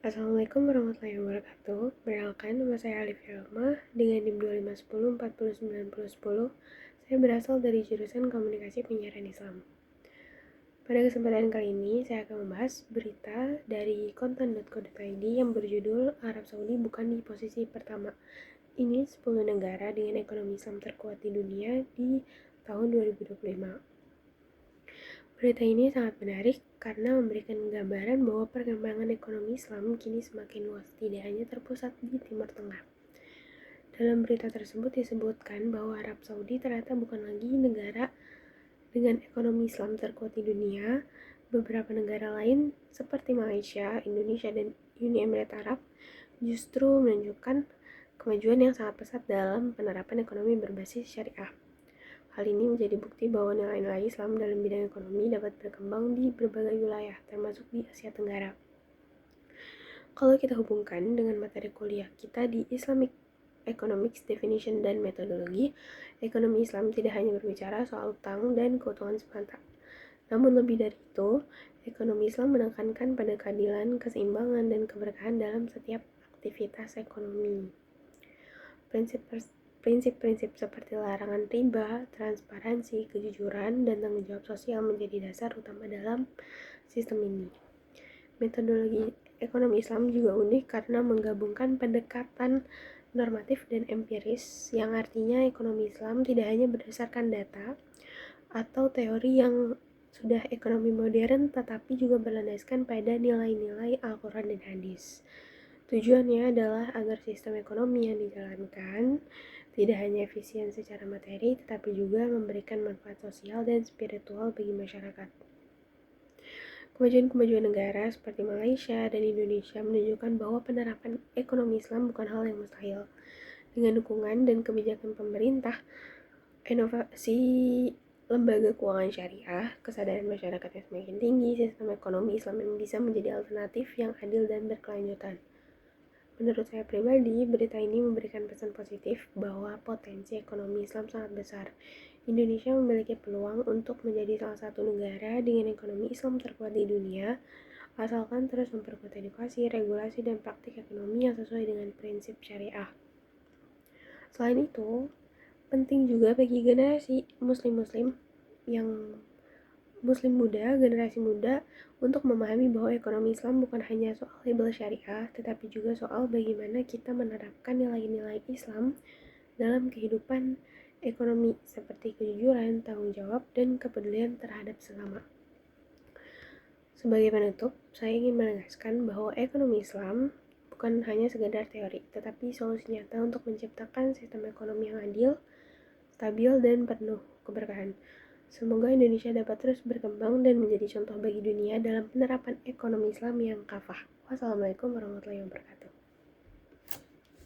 Assalamualaikum warahmatullahi wabarakatuh. Perkenalkan, nama saya Alif Helma dengan NIM 2510 Saya berasal dari jurusan Komunikasi Penyiaran Islam. Pada kesempatan kali ini, saya akan membahas berita dari konten.co.id yang berjudul Arab Saudi bukan di posisi pertama. Ini 10 negara dengan ekonomi Islam terkuat di dunia di tahun 2025. Berita ini sangat menarik karena memberikan gambaran bahwa perkembangan ekonomi Islam kini semakin luas, tidak hanya terpusat di Timur Tengah. Dalam berita tersebut disebutkan bahwa Arab Saudi ternyata bukan lagi negara dengan ekonomi Islam terkuat di dunia. Beberapa negara lain seperti Malaysia, Indonesia, dan Uni Emirat Arab justru menunjukkan kemajuan yang sangat pesat dalam penerapan ekonomi berbasis syariah. Hal ini menjadi bukti bahwa nilai-nilai Islam dalam bidang ekonomi dapat berkembang di berbagai wilayah, termasuk di Asia Tenggara. Kalau kita hubungkan dengan materi kuliah kita di Islamic Economics Definition dan Metodologi, ekonomi Islam tidak hanya berbicara soal utang dan keuntungan semata. Namun lebih dari itu, ekonomi Islam menekankan pada keadilan, keseimbangan, dan keberkahan dalam setiap aktivitas ekonomi. Prinsip-prinsip seperti larangan riba, transparansi, kejujuran, dan tanggung jawab sosial menjadi dasar utama dalam sistem ini. Metodologi ekonomi Islam juga unik karena menggabungkan pendekatan normatif dan empiris, yang artinya ekonomi Islam tidak hanya berdasarkan data atau teori yang sudah ekonomi modern, tetapi juga berlandaskan pada nilai-nilai Al-Quran dan Hadis. Tujuannya adalah agar sistem ekonomi yang dijalankan tidak hanya efisien secara materi, tetapi juga memberikan manfaat sosial dan spiritual bagi masyarakat. Kemajuan-kemajuan negara seperti Malaysia dan Indonesia menunjukkan bahwa penerapan ekonomi Islam bukan hal yang mustahil. Dengan dukungan dan kebijakan pemerintah, inovasi lembaga keuangan syariah, kesadaran masyarakat yang semakin tinggi, sistem ekonomi Islam yang bisa menjadi alternatif yang adil dan berkelanjutan. Menurut saya pribadi, berita ini memberikan pesan positif bahwa potensi ekonomi Islam sangat besar. Indonesia memiliki peluang untuk menjadi salah satu negara dengan ekonomi Islam terkuat di dunia, asalkan terus memperkuat edukasi, regulasi, dan praktik ekonomi yang sesuai dengan prinsip syariah. Selain itu, penting juga bagi generasi muslim-muslim yang generasi muda untuk memahami bahwa ekonomi Islam bukan hanya soal label syariah, tetapi juga soal bagaimana kita menerapkan nilai-nilai Islam dalam kehidupan ekonomi seperti kejujuran, tanggung jawab, dan kepedulian terhadap sesama. Sebagai penutup, saya ingin menegaskan bahwa ekonomi Islam bukan hanya sekedar teori, tetapi solusi nyata untuk menciptakan sistem ekonomi yang adil, stabil, dan penuh keberkahan. Semoga Indonesia dapat terus berkembang dan menjadi contoh bagi dunia dalam penerapan ekonomi Islam yang kafah. Wassalamualaikum warahmatullahi wabarakatuh.